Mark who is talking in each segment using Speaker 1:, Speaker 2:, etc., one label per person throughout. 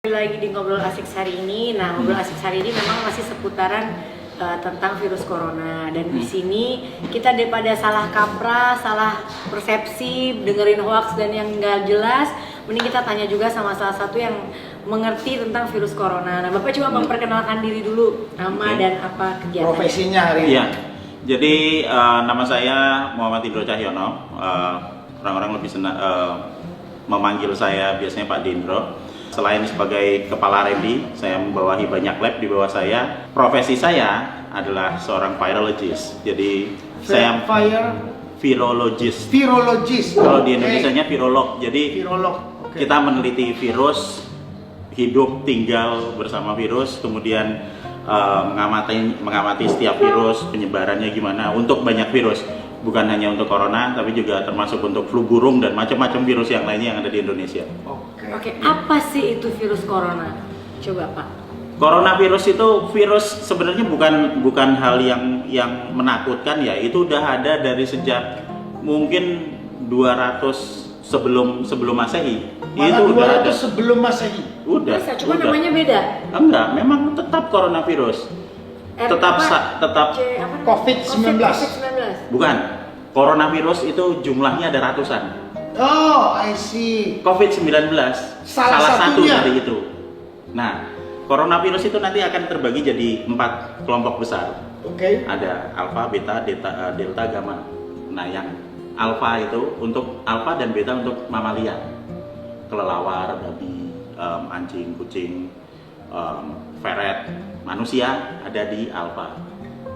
Speaker 1: Lagi di Ngobrol Asik hari ini. Nah, Ngobrol Asik hari ini memang masih seputaran tentang virus corona. Dan di sini kita daripada salah kaprah, salah persepsi, dengerin hoax dan yang nggak jelas, mending kita tanya juga sama salah satu yang mengerti tentang virus corona. Nah, Bapak coba memperkenalkan diri dulu, nama dan apa kegiatannya.
Speaker 2: Profesinya hari ini.
Speaker 3: Iya. Jadi nama saya Muhammad Indro Cahyono. Orang-orang lebih senang memanggil saya biasanya Pak Dindro. Selain sebagai kepala R&D, saya membawahi banyak lab di bawah saya. Profesi saya adalah seorang virologist. Jadi saya virologist.
Speaker 2: Virologist.
Speaker 3: Kalau di Indonesianya virolog. Jadi
Speaker 2: Virolog. Oke.
Speaker 3: kita meneliti virus, hidup tinggal bersama virus, kemudian mengamati setiap virus, penyebarannya gimana untuk banyak virus. Bukan hanya untuk corona, tapi juga termasuk untuk flu burung dan macam-macam virus yang lainnya yang ada di Indonesia.
Speaker 1: Oke, apa sih itu virus corona? Coba Pak.
Speaker 3: Coronavirus itu virus sebenarnya bukan hal yang menakutkan ya. Itu udah ada dari sejak mungkin 200 sebelum Masehi.
Speaker 2: Malah
Speaker 3: Itu udah
Speaker 2: 200
Speaker 3: ada.
Speaker 2: sebelum Masehi.
Speaker 3: Udah.
Speaker 1: Bisa, cuma
Speaker 3: udah.
Speaker 1: namanya beda.
Speaker 3: Enggak, memang tetap coronavirus. Tetap
Speaker 2: COVID-19.
Speaker 3: Bukan. Coronavirus itu jumlahnya ada ratusan.
Speaker 2: Oh, I see.
Speaker 3: COVID-19
Speaker 2: Salah
Speaker 3: satu
Speaker 2: satunya.
Speaker 3: dari itu. Nah, coronavirus itu nanti akan terbagi jadi 4 kelompok besar.
Speaker 2: Oke.
Speaker 3: Ada alfa, beta, delta, gamma. Nah, yang alfa itu untuk alfa dan beta untuk mamalia. Kelelawar, babi, anjing, kucing, ferret, manusia ada di alfa.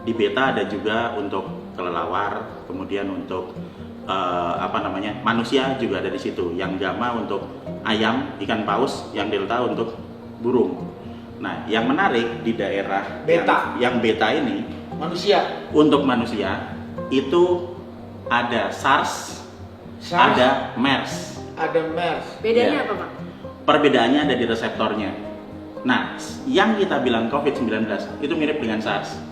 Speaker 3: Di beta ada juga untuk kelelawar, kemudian untuk manusia juga ada di situ. Yang gamma untuk ayam, ikan paus, yang delta untuk burung. Nah, yang menarik di daerah
Speaker 2: Beta.
Speaker 3: yang beta ini
Speaker 2: Manusia.
Speaker 3: untuk manusia itu ada SARS, ada MERS.
Speaker 2: Ada MERS.
Speaker 1: Bedanya
Speaker 3: Ya.
Speaker 1: apa Pak?
Speaker 3: Perbedaannya ada di reseptornya. Nah, yang kita bilang COVID-19 itu mirip dengan SARS.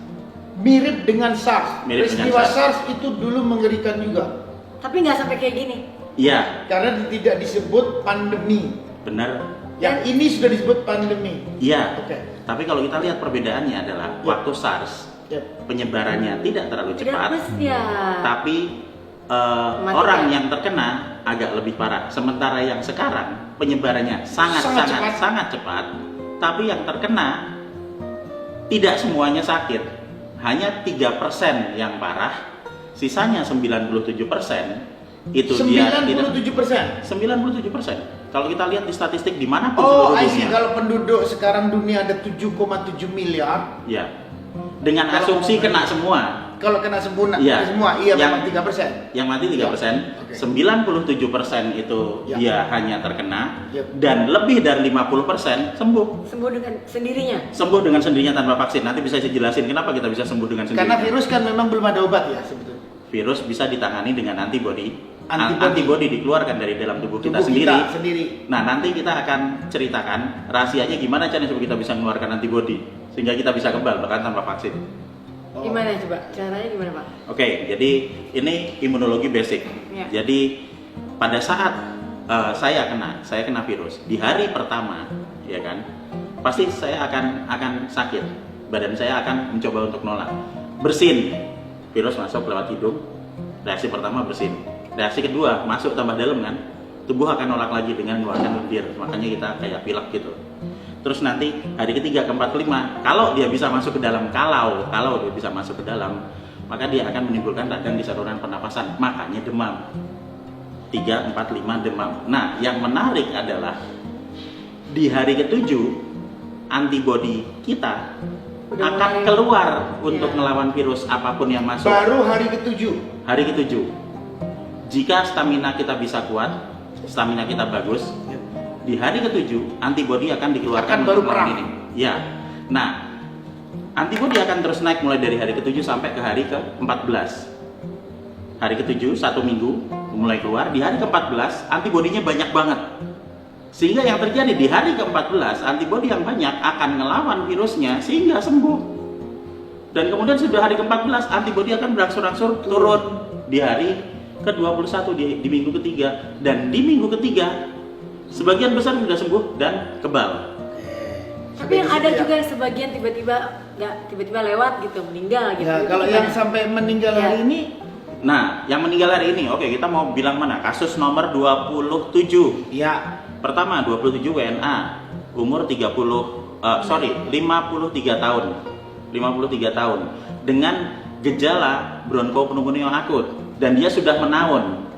Speaker 2: Mirip dengan SARS.
Speaker 3: Mirip dengan
Speaker 2: Peristiwa
Speaker 3: SARS.
Speaker 2: SARS itu dulu mengerikan juga.
Speaker 1: Tapi nggak sampai kayak gini.
Speaker 3: Iya,
Speaker 2: Karena tidak disebut pandemi.
Speaker 3: benar.
Speaker 2: Yang ini sudah disebut pandemi.
Speaker 3: Iya.
Speaker 2: Oke.
Speaker 3: Tapi kalau kita lihat perbedaannya adalah
Speaker 2: Ya.
Speaker 3: waktu SARS
Speaker 2: Ya.
Speaker 3: penyebarannya tidak terlalu
Speaker 1: Tidak
Speaker 3: cepat,
Speaker 1: ya.
Speaker 3: tapi
Speaker 1: Mematikan.
Speaker 3: orang yang terkena agak lebih parah. Sementara yang sekarang penyebarannya
Speaker 2: Sangat cepat.
Speaker 3: sangat cepat, tapi yang terkena tidak semuanya sakit. Hanya 3% yang parah, sisanya 97% itu dia tidak
Speaker 2: 97%.
Speaker 3: 97%. Kalau kita lihat di statistik dimanapun
Speaker 2: Oh,
Speaker 3: seluruh
Speaker 2: I see.
Speaker 3: dunia,
Speaker 2: Kalau penduduk sekarang dunia ada 7,7 miliar.
Speaker 3: ya, dengan
Speaker 2: Kalau
Speaker 3: asumsi
Speaker 2: ngomongin-
Speaker 3: kena semua,
Speaker 2: Kalau kena sempurna,
Speaker 3: Iya.
Speaker 2: semua, iya
Speaker 3: Yang-
Speaker 2: memang 3%.
Speaker 3: yang mati 3%,
Speaker 2: Oke.
Speaker 3: 97% itu
Speaker 2: Ya.
Speaker 3: dia hanya terkena,
Speaker 2: Ya.
Speaker 3: dan lebih dari 50% sembuh.
Speaker 1: Sembuh dengan sendirinya.
Speaker 3: Sembuh dengan sendirinya tanpa vaksin. Nanti bisa saya jelasin kenapa kita bisa sembuh dengan sendirinya.
Speaker 2: Karena virus kan memang belum ada obat ya sebetulnya.
Speaker 3: Virus bisa ditangani dengan antibodi.
Speaker 2: Antibodi.
Speaker 3: Antibodi dikeluarkan dari dalam tubuh kita
Speaker 2: Tubuh
Speaker 3: sendiri.
Speaker 2: kita sendiri.
Speaker 3: Nah, nanti kita akan ceritakan rahasianya gimana caranya supaya kita bisa mengeluarkan antibodi sehingga kita bisa kebal bahkan tanpa vaksin.
Speaker 2: Oh.
Speaker 1: Gimana coba? Caranya gimana Pak?
Speaker 3: Oke, jadi ini imunologi basic.
Speaker 1: Ya.
Speaker 3: Jadi pada saat saya kena virus di hari pertama, ya kan, pasti saya akan sakit. Badan saya akan mencoba untuk nolak. Bersin, virus masuk lewat hidung. Reaksi pertama bersin. Reaksi kedua masuk tambah dalam kan, tubuh akan nolak lagi dengan mengeluarkan lendir. Makanya kita kayak pilek gitu. Terus nanti hari ketiga, keempat, kelima, kalau dia bisa masuk ke dalam, kalau dia bisa masuk ke dalam, maka dia akan menimbulkan radang di saluran pernapasan, makanya demam. 3, 4, 5 demam. Nah, yang menarik adalah di hari ke-7 antibodi kita
Speaker 1: Udah
Speaker 3: akan
Speaker 1: mulai-
Speaker 3: keluar untuk
Speaker 1: Ya.
Speaker 3: melawan virus apapun yang masuk.
Speaker 2: Baru hari ke-7.
Speaker 3: Hari ke-7. Jika stamina kita bisa kuat, stamina kita bagus, di hari ke-7 antibodi akan dikeluarkan
Speaker 2: Akan baru
Speaker 3: untuk melawan
Speaker 2: perang.
Speaker 3: ini. Ya. Nah, antibodi akan terus naik mulai dari hari ke-7 sampai ke hari ke-14. Hari ke-7 1 minggu mulai keluar, di hari ke-14 antibodinya banyak banget. Sehingga yang terjadi di hari ke-14 antibodi yang banyak akan ngelawan virusnya sehingga sembuh. Dan kemudian sudah hari ke-14 antibodi akan berangsur-angsur turun di hari ke-21 di minggu ketiga, dan di minggu ketiga sebagian besar sudah sembuh dan kebal.
Speaker 1: Tapi yang ada juga yang sebagian tiba-tiba lewat gitu, meninggal gitu.
Speaker 2: Ya,
Speaker 1: Itu
Speaker 2: kalau
Speaker 1: gimana?
Speaker 2: yang sampai meninggal
Speaker 1: Ya.
Speaker 3: Iya.
Speaker 2: hari ini,
Speaker 3: Nah, yang meninggal hari ini, oke, kita mau bilang mana? Kasus nomor 27.
Speaker 2: ya
Speaker 3: Pertama, 27 WNA, umur 53 tahun. 53 tahun. Dengan gejala bronkopneumonia akut. Dan dia sudah menaun.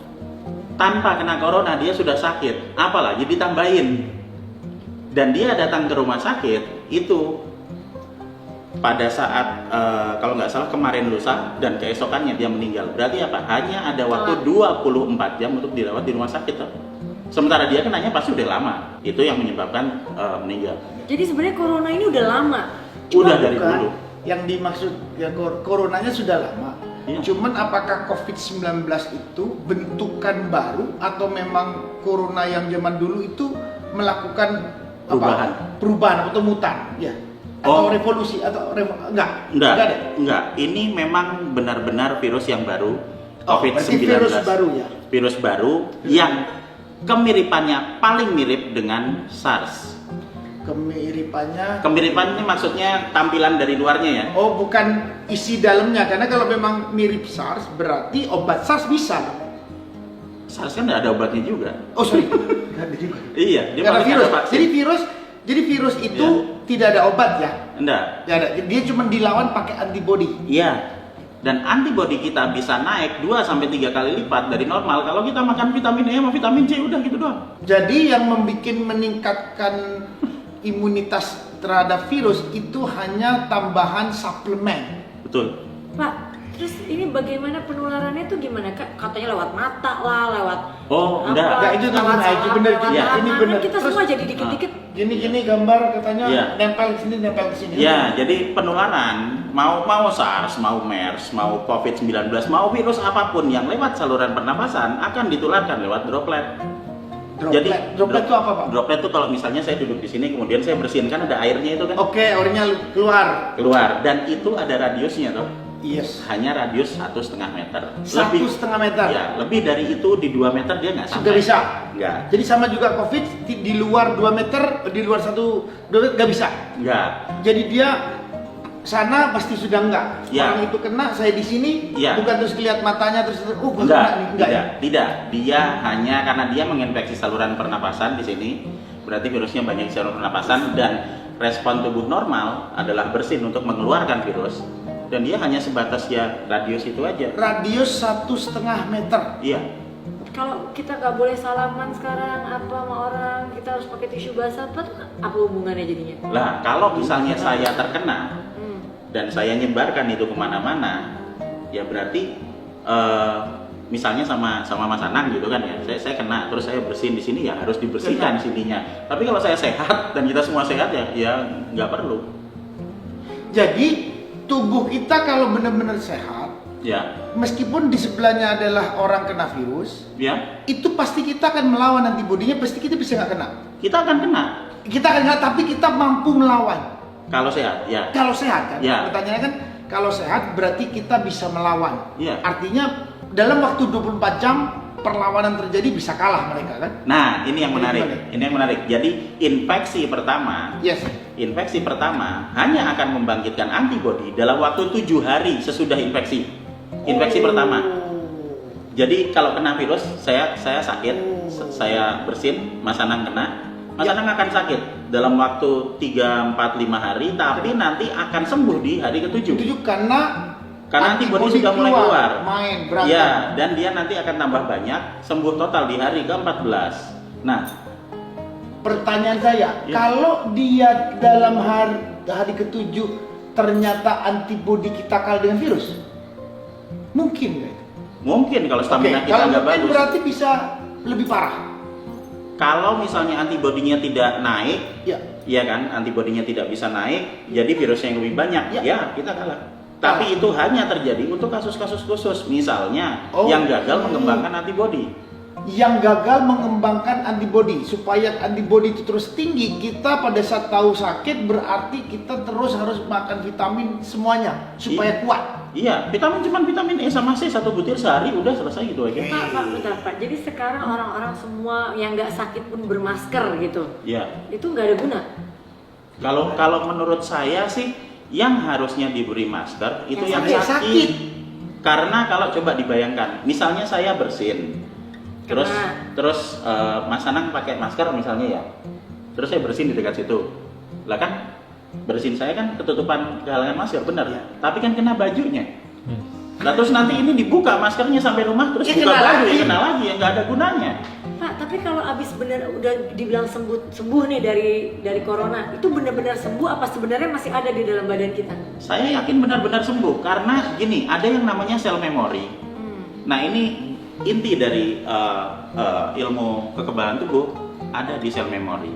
Speaker 3: Tanpa kena corona, dia sudah sakit. Apalagi ditambahin. Dan dia datang ke rumah sakit, itu pada saat kalau nggak salah kemarin lusa dan keesokannya dia meninggal. Berarti apa? Hanya ada waktu 24 jam untuk dirawat di rumah sakit. Toh. Sementara dia kenanya pasti udah lama. Itu yang menyebabkan meninggal.
Speaker 1: Jadi sebenarnya corona ini udah lama.
Speaker 3: Udah dari
Speaker 2: bukan
Speaker 3: dulu.
Speaker 2: yang dimaksud ya coronanya sudah lama.
Speaker 3: Iya.
Speaker 2: Cuman apakah COVID-19 itu bentukan baru atau memang corona yang zaman dulu itu melakukan
Speaker 3: Perubahan.
Speaker 2: perubahan atau mutan, ya? Atau
Speaker 3: Oh.
Speaker 2: revolusi atau enggak deh.
Speaker 3: Enggak. Ini memang benar-benar virus yang baru.
Speaker 2: Oh, berarti
Speaker 3: COVID-19.
Speaker 2: virus baru ya.
Speaker 3: Virus baru yang kemiripannya paling mirip dengan SARS. Kemiripannya maksudnya tampilan dari luarnya ya.
Speaker 2: Oh, bukan isi dalamnya, karena kalau memang mirip SARS berarti obat SARS bisa.
Speaker 3: SARS kan nggak ada obatnya juga.
Speaker 2: Oh sorry, nggak ada juga.
Speaker 3: Iya, dia
Speaker 2: Karena
Speaker 3: paling
Speaker 2: virus.
Speaker 3: ada vaksin.
Speaker 2: Jadi virus itu
Speaker 3: Iya.
Speaker 2: tidak ada obat ya.
Speaker 3: Enggak.
Speaker 2: Tidak ada. Dia cuma dilawan pakai antibody.
Speaker 3: Iya. Dan antibodi kita bisa naik 2 sampai 3 kali lipat dari normal kalau kita makan vitamin E sama vitamin C, udah gitu doang.
Speaker 2: Jadi yang meningkatkan imunitas terhadap virus itu hanya tambahan suplemen.
Speaker 3: Betul.
Speaker 1: Pak, terus ini bagaimana penularannya tuh gimana Kak? Katanya lewat mata lah, lewat
Speaker 3: Oh,
Speaker 1: apa,
Speaker 3: enggak.
Speaker 2: Enggak, itu
Speaker 1: lewat
Speaker 2: benar, itu
Speaker 1: salam,
Speaker 2: benar.
Speaker 1: lewat
Speaker 3: Iya,
Speaker 1: tangan.
Speaker 2: ini
Speaker 1: Kan
Speaker 2: benar.
Speaker 1: kita
Speaker 2: Terus-
Speaker 1: semua jadi dikit-dikit.
Speaker 2: Gini gambar katanya
Speaker 3: Iya.
Speaker 2: nempel ke sini, nempel ke sini.
Speaker 3: Ya, jadi penularan mau SARS, mau MERS, mau COVID-19, mau virus apapun yang lewat saluran pernapasan akan ditularkan lewat droplet.
Speaker 2: Droplet itu apa, Pak?
Speaker 3: Droplet itu kalau misalnya saya duduk di sini kemudian saya bersihin, kan ada airnya itu kan
Speaker 2: Oke, orangnya keluar.
Speaker 3: keluar, dan itu ada radiusnya tuh.
Speaker 2: Yes.
Speaker 3: Hanya radius 1,5 meter.
Speaker 2: 1,5 meter.
Speaker 3: Ya, lebih dari itu di 2 meter dia nggak sampai.
Speaker 2: Sudah bisa.
Speaker 3: Nggak.
Speaker 2: Jadi sama juga COVID di luar 2 meter, di luar 2 meter nggak bisa.
Speaker 3: Nggak.
Speaker 2: Jadi dia sana pasti sudah enggak.
Speaker 3: Ya.
Speaker 2: Orang itu kena, saya di sini,
Speaker 3: Ya.
Speaker 2: bukan terus lihat matanya terus gua kena
Speaker 3: Enggak,
Speaker 2: nih, enggak ya.
Speaker 3: tidak. Dia hanya karena dia menginfeksi saluran pernapasan di sini, berarti virusnya banyak di saluran pernapasan dan respon tubuh normal adalah bersin untuk mengeluarkan virus, dan dia hanya sebatas ya radius itu aja.
Speaker 2: Radius 1,5 meter.
Speaker 3: Iya.
Speaker 1: Kalau kita nggak boleh salaman sekarang apa sama orang, kita harus pakai tisu basah apa hubungannya jadinya?
Speaker 3: Lah, kalau misalnya saya terkena
Speaker 1: Hmm.
Speaker 3: dan saya nyebarkan itu kemana-mana, ya berarti misalnya sama Mas Anang gitu kan ya, saya kena terus saya bersihin di sini, ya harus dibersihkan sininya. Tapi kalau saya sehat dan kita semua sehat ya nggak perlu.
Speaker 2: Jadi tubuh kita kalau benar-benar sehat,
Speaker 3: Ya,
Speaker 2: meskipun di sebelahnya adalah orang kena virus,
Speaker 3: ya
Speaker 2: itu pasti kita akan melawan antibodinya, pasti kita bisa nggak kena.
Speaker 3: kita akan kena
Speaker 2: Kita akan kena, tapi kita mampu melawan.
Speaker 3: kalau sehat. Ya,
Speaker 2: Kalau sehat kan?
Speaker 3: Ya.
Speaker 2: Pertanyaannya kan, kalau sehat berarti kita bisa melawan.
Speaker 3: Ya.
Speaker 2: Artinya dalam waktu 24 jam perlawanan terjadi bisa kalah mereka kan?
Speaker 3: Nah, ini yang
Speaker 2: Gimana?
Speaker 3: menarik. Ini yang menarik. Jadi infeksi pertama
Speaker 2: Yes.
Speaker 3: Infeksi pertama hanya akan membangkitkan antibodi dalam waktu 7 hari sesudah infeksi. Infeksi pertama. Jadi kalau kena virus, saya sakit, saya bersin, Mas Anang kena, Mas
Speaker 2: Ya.
Speaker 3: Anang akan sakit dalam waktu 3, 4, 5 hari, tapi nanti akan sembuh di hari ke-7.
Speaker 2: Itu karena
Speaker 3: Karena antibodi sudah mulai keluar.
Speaker 2: main berantem.
Speaker 3: Ya, dan dia nanti akan tambah banyak, sembuh total di hari ke-14. Nah,
Speaker 2: Pertanyaan saya,
Speaker 3: Ya.
Speaker 2: kalau dia dalam hari ke-7 ternyata antibodi kita kalah dengan virus, mungkin nggak itu?
Speaker 3: mungkin kalau stamina kita
Speaker 2: kalau
Speaker 3: nggak
Speaker 2: mungkin
Speaker 3: bagus.
Speaker 2: berarti bisa lebih parah.
Speaker 3: Kalau misalnya antibodinya tidak naik,
Speaker 2: Ya.
Speaker 3: ya kan, antibodinya tidak bisa naik, jadi virusnya yang lebih banyak,
Speaker 2: Ya.
Speaker 3: ya kita kalah. Tapi itu hanya terjadi untuk kasus-kasus khusus, misalnya
Speaker 2: Oh.
Speaker 3: yang gagal mengembangkan antibodi.
Speaker 2: Yang gagal mengembangkan antibodi, supaya antibodi itu terus tinggi, kita pada saat tahu sakit berarti kita terus harus makan vitamin semuanya supaya kuat.
Speaker 3: Iya, cuman vitamin E sama C 1 butir sehari udah selesai gitu aja.
Speaker 1: Pak, bentar Pak. Jadi sekarang orang-orang semua yang nggak sakit pun bermasker gitu.
Speaker 3: Iya.
Speaker 1: Itu nggak ada guna.
Speaker 3: Kalau menurut saya sih yang harusnya diberi masker itu yang
Speaker 1: Yang
Speaker 3: sakit. Karena kalau coba dibayangkan, misalnya saya bersin, terus Mas Anang pakai masker misalnya ya, terus saya bersin di dekat situ, lah kan bersin saya kan ketutupan kehalangan masker, benar ya? Tapi kan kena bajunya. Nah terus nanti ini dibuka maskernya sampai rumah, terus
Speaker 2: Ya,
Speaker 3: buka
Speaker 2: kena
Speaker 3: baju,
Speaker 2: lagi.
Speaker 3: ya kena lagi, ya nggak ada gunanya.
Speaker 1: Pak, tapi kalau abis bener udah dibilang sembuh nih dari corona, itu benar-benar sembuh apa sebenarnya masih ada di dalam badan kita?
Speaker 3: Saya yakin benar-benar sembuh karena gini, ada yang namanya sel memori. Nah ini inti dari ilmu kekebalan tubuh ada di sel memori.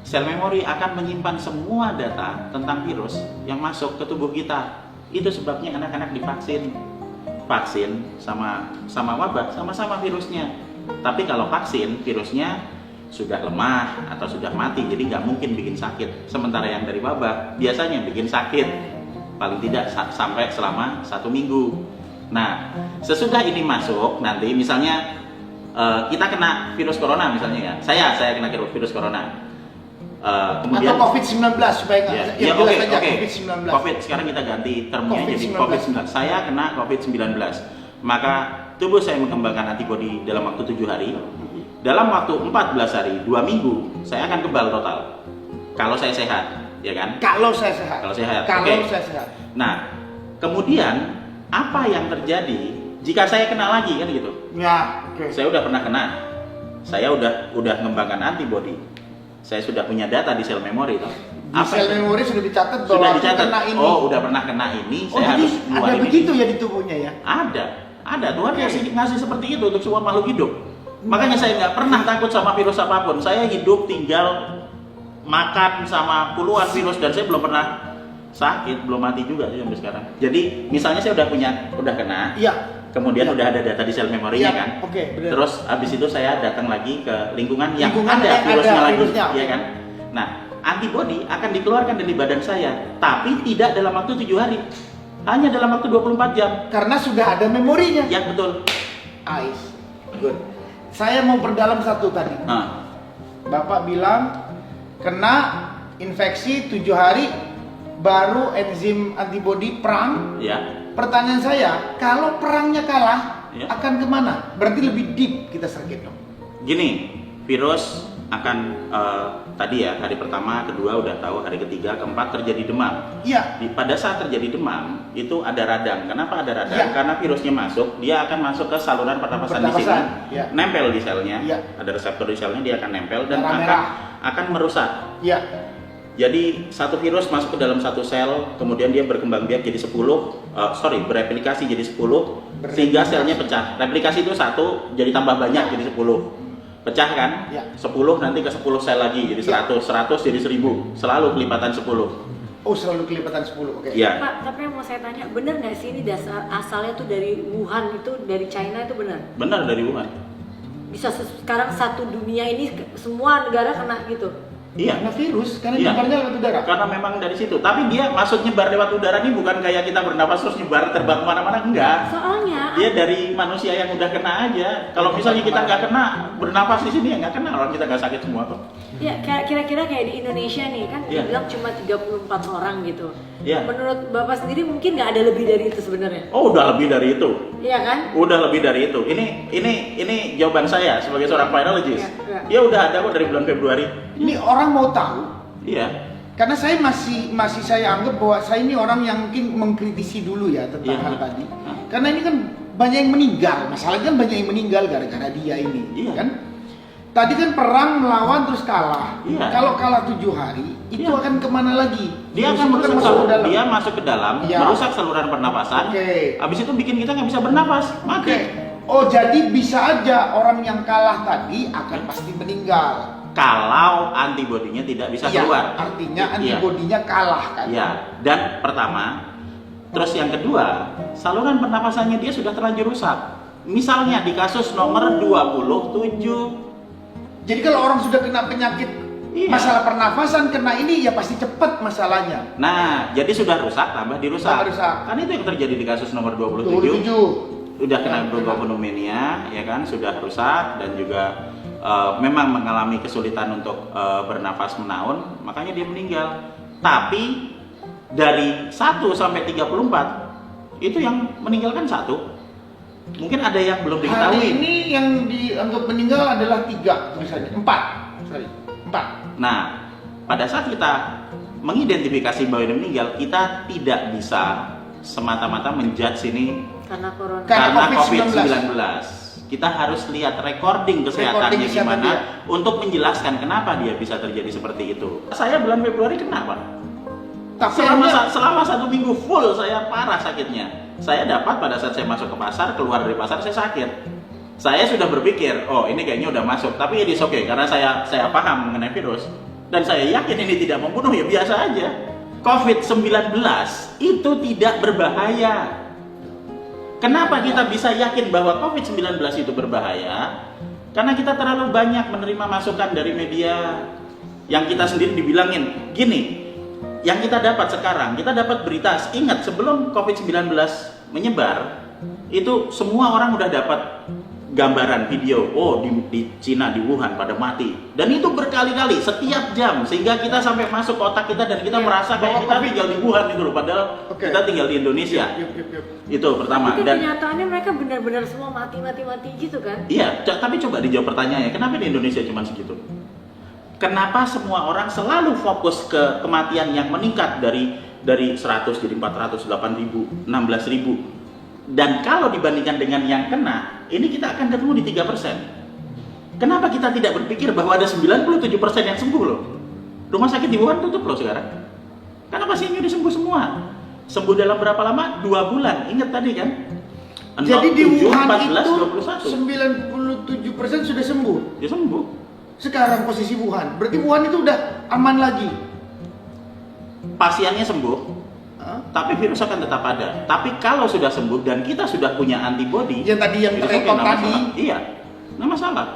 Speaker 3: Sel memori akan menyimpan semua data tentang virus yang masuk ke tubuh kita. Itu sebabnya anak-anak divaksin. Vaksin sama wabah sama-sama virusnya. Tapi kalau vaksin virusnya sudah lemah atau sudah mati, jadi nggak mungkin bikin sakit. Sementara yang dari wabah biasanya bikin sakit paling tidak sampai selama 1 minggu. Nah sesudah ini masuk nanti misalnya kita kena virus corona misalnya ya, saya kena virus corona. Kemudian
Speaker 2: Atau COVID-19 supaya nggak
Speaker 3: ya,
Speaker 2: jelas
Speaker 3: oke.
Speaker 2: aja COVID-19.
Speaker 3: COVID sekarang kita ganti termnya jadi
Speaker 2: COVID-19.
Speaker 3: COVID-19. Saya kena COVID-19. Maka tubuh saya mengembangkan antibodi dalam waktu 7 hari. Dalam waktu 14 hari, 2 minggu, saya akan kebal total. Kalau saya sehat, ya kan?
Speaker 2: Kalau saya sehat.
Speaker 3: Kalau sehat.
Speaker 2: Kalau
Speaker 3: Oke.
Speaker 2: saya sehat.
Speaker 3: Nah, kemudian apa yang terjadi jika saya kena lagi kan gitu?
Speaker 2: Ya, oke.
Speaker 3: Saya udah pernah kena. Saya udah mengembangkan antibodi. Saya sudah punya data di sel memori toh.
Speaker 2: Di sel memori sudah dicatat bahwa
Speaker 3: Sudah
Speaker 2: aku
Speaker 3: dicatat.
Speaker 2: kena ini.
Speaker 3: Oh, udah pernah kena ini,
Speaker 2: Oh,
Speaker 3: saya
Speaker 2: jadi
Speaker 3: harus
Speaker 2: ada
Speaker 3: buat ini.
Speaker 2: begitu ya di tubuhnya ya?
Speaker 3: Ada. Tuhan ngasih seperti itu untuk semua makhluk hidup. Makanya saya nggak pernah takut sama virus apapun. Saya hidup tinggal makan sama puluhan virus dan saya belum pernah sakit, belum mati juga sih sampai sekarang. Jadi misalnya saya udah kena,
Speaker 2: Iya.
Speaker 3: kemudian udah ada data di sel memorinya
Speaker 2: Iya,
Speaker 3: kan.
Speaker 2: oke, benar.
Speaker 3: Terus habis itu saya datang lagi ke lingkungan yang
Speaker 2: Lingkungan
Speaker 3: ada
Speaker 2: yang
Speaker 3: virusnya
Speaker 2: ada
Speaker 3: lagi,
Speaker 2: virusnya.
Speaker 3: ya kan. Nah, antibodi akan dikeluarkan dari badan saya, tapi tidak dalam waktu 7 hari. Hanya dalam waktu 24 jam.
Speaker 2: Karena sudah ada memorinya.
Speaker 3: Ya betul.
Speaker 2: Ais. Good. Saya mau perdalam satu tadi.
Speaker 3: Nah,
Speaker 2: Bapak bilang kena infeksi 7 hari baru enzim antibodi perang.
Speaker 3: ya.
Speaker 2: Pertanyaan saya, kalau perangnya kalah,
Speaker 3: Ya.
Speaker 2: akan kemana? Berarti lebih deep kita sakit dong.
Speaker 3: Gini, virus akan tadi ya hari pertama, kedua udah tahu, hari ketiga, keempat terjadi demam.
Speaker 2: Iya.
Speaker 3: Pada saat terjadi demam itu ada radang. Kenapa ada radang?
Speaker 2: Ya.
Speaker 3: Karena virusnya masuk, dia akan masuk ke saluran pernapasan di sini,
Speaker 2: Pernapasan, ya.
Speaker 3: nempel di selnya.
Speaker 2: Ya.
Speaker 3: Ada reseptor di selnya, dia akan nempel dan
Speaker 2: Merah-merah.
Speaker 3: akan merusak.
Speaker 2: Iya.
Speaker 3: Jadi satu virus masuk ke dalam satu sel, kemudian dia berkembang biak jadi 10, bereplikasi jadi 10, sehingga selnya pecah. Replikasi itu 1, jadi tambah banyak jadi 10. Pecah kan?
Speaker 2: Ya.
Speaker 3: 10 nanti ke 10 sel lagi jadi 100, 100 jadi 1000, selalu kelipatan 10.
Speaker 2: Oh, selalu kelipatan 10. Oke.
Speaker 3: Ya.
Speaker 1: Pak, tapi yang mau saya tanya, bener nggak sih ini asalnya tuh dari Wuhan, itu dari China, itu benar?
Speaker 3: Benar dari Wuhan.
Speaker 1: Bisa sekarang satu dunia ini semua negara kena gitu?
Speaker 3: Iya.
Speaker 2: Karena virus, karena
Speaker 3: Iya.
Speaker 2: nyebarnya lewat udara.
Speaker 3: Karena memang dari situ. Tapi dia masuk nyebar lewat udara ini bukan kayak kita bernapas terus nyebar terbang kemana-mana, enggak.
Speaker 1: Soalnya
Speaker 3: Dia dari manusia yang udah kena aja. Kalau misalnya kita nggak kena bernapas di sini ya nggak kena, orang kita nggak sakit semua kok.
Speaker 1: ya kira-kira kayak di Indonesia nih kan
Speaker 3: Iya.
Speaker 1: dibilang cuma 34 orang gitu.
Speaker 3: Iya.
Speaker 1: Menurut Bapak sendiri mungkin nggak ada lebih dari itu sebenarnya?
Speaker 3: Oh udah lebih dari itu.
Speaker 1: Iya kan?
Speaker 3: Udah lebih dari itu. Ini jawaban saya sebagai seorang virologist.
Speaker 1: Iya.
Speaker 3: Dia udah ada kok dari bulan Februari.
Speaker 2: Ini orang mau tahu.
Speaker 3: Iya.
Speaker 2: Karena saya masih saya anggap bahwa saya ini orang yang mungkin mengkritisi dulu ya tentang
Speaker 3: Iya.
Speaker 2: hal tadi. Karena ini kan banyak yang meninggal. Masalahnya kan banyak yang meninggal gara-gara dia ini,
Speaker 3: Iya.
Speaker 2: kan? Tadi kan perang melawan terus kalah.
Speaker 3: Iya.
Speaker 2: Kalau kalah 7 hari, itu
Speaker 3: Iya.
Speaker 2: akan kemana lagi?
Speaker 3: Dia
Speaker 2: Virus
Speaker 3: akan
Speaker 2: itu kan
Speaker 3: merusak
Speaker 2: masuk ke dalam.
Speaker 3: dia masuk ke dalam,
Speaker 2: Iya.
Speaker 3: merusak saluran pernapasan.
Speaker 2: Oke.
Speaker 3: Habis itu bikin kita nggak bisa bernapas, mati.
Speaker 2: Oke. Oh, jadi bisa aja orang yang kalah tadi akan pasti meninggal.
Speaker 3: Kalau antibodinya tidak bisa
Speaker 2: Iya,
Speaker 3: keluar.
Speaker 2: artinya
Speaker 3: Iya.
Speaker 2: antibodinya kalah kan?
Speaker 3: Ya, dan pertama, terus yang kedua, saluran pernapasannya dia sudah terlanjur rusak. Misalnya di kasus nomor 27,
Speaker 2: Jadi kalau orang sudah kena penyakit
Speaker 3: Iya.
Speaker 2: masalah pernafasan, kena ini ya pasti cepat masalahnya.
Speaker 3: nah jadi sudah rusak tambah dirusak.
Speaker 2: Tambah rusak.
Speaker 3: Kan itu yang terjadi di kasus nomor 27.
Speaker 2: 27.
Speaker 3: Udah kena
Speaker 2: Ya,
Speaker 3: bronchopneumonia, ya kan, sudah rusak dan juga memang mengalami kesulitan untuk bernafas menaun, makanya dia meninggal. Tapi dari 1 sampai 34 itu yang meninggal kan 1. Mungkin ada yang belum diketahui.
Speaker 2: Hari ini yang dianggap meninggal adalah 3 misalnya, 4.
Speaker 3: Nah, pada saat kita mengidentifikasi bahwa ini meninggal, kita tidak bisa semata-mata menjudge ini
Speaker 1: Karena corona.
Speaker 2: Karena
Speaker 3: COVID-19. Kita harus lihat recording kesehatannya
Speaker 2: kesehatan
Speaker 3: gimana untuk menjelaskan kenapa dia bisa terjadi seperti itu. Saya bulan Februari kena, Pak.
Speaker 2: Tapi
Speaker 3: Selama 1 minggu full saya parah sakitnya. Saya dapat pada saat saya masuk ke pasar, keluar dari pasar saya sakit. Saya sudah berpikir, oh ini kayaknya udah masuk, tapi it is okay karena saya paham mengenai virus dan saya yakin ini tidak membunuh, ya biasa aja. COVID-19 itu tidak berbahaya. Kenapa kita bisa yakin bahwa COVID-19 itu berbahaya? Karena kita terlalu banyak menerima masukan dari media yang kita sendiri dibilangin gini. Yang kita dapat sekarang, kita dapat berita. Ingat, sebelum COVID-19 menyebar, itu semua orang udah dapat gambaran video. Oh, di Cina, di Wuhan pada mati. Dan itu berkali-kali, setiap jam. Sehingga kita sampai masuk ke otak kita dan kita merasa kayak kita tinggal di Wuhan gitu loh. Padahal kita tinggal di Indonesia. Itu pertama.
Speaker 1: Tapi
Speaker 3: Dan
Speaker 1: kenyataannya mereka benar-benar semua mati gitu kan?
Speaker 3: iya, tapi coba dijawab pertanyaannya, kenapa di Indonesia cuma segitu? Kenapa semua orang selalu fokus ke kematian yang meningkat dari 100 jadi 400, 8.000, 16.000? Dan kalau dibandingkan dengan yang kena, ini kita akan ketemu di 3%. Kenapa kita tidak berpikir bahwa ada 97% yang sembuh loh? Rumah sakit di Wuhan tutup loh sekarang. Karena pasiennya udah sembuh semua. Sembuh dalam berapa lama? 2 bulan. Ingat tadi kan?
Speaker 2: Jadi di
Speaker 3: 7,
Speaker 2: Wuhan
Speaker 3: 14,
Speaker 2: itu 97% sudah sembuh.
Speaker 3: Dia sembuh.
Speaker 2: Sekarang posisi Wuhan, berarti Wuhan itu udah aman lagi.
Speaker 3: Pasiennya sembuh, tapi virus akan tetap ada. Tapi kalau sudah sembuh dan kita sudah punya antibody,
Speaker 2: Yang tadi yang
Speaker 3: itu
Speaker 2: rekod
Speaker 3: nggak
Speaker 2: tadi.
Speaker 3: masalah. Iya, nggak masalah.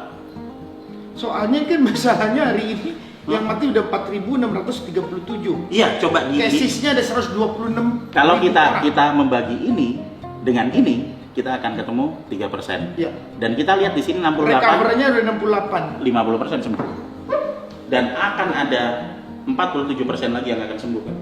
Speaker 2: Soalnya kan masalahnya hari ini yang mati udah 4.637.
Speaker 3: Iya, coba
Speaker 2: Casesnya ada 126.
Speaker 3: kalau
Speaker 2: orang.
Speaker 3: kita membagi ini dengan ini, kita akan ketemu 3%.
Speaker 2: Iya.
Speaker 3: Dan kita lihat di sini 68,
Speaker 2: Recovernya udah 68.
Speaker 3: 50% sembuh. Dan akan ada 47% lagi yang akan sembuh kan.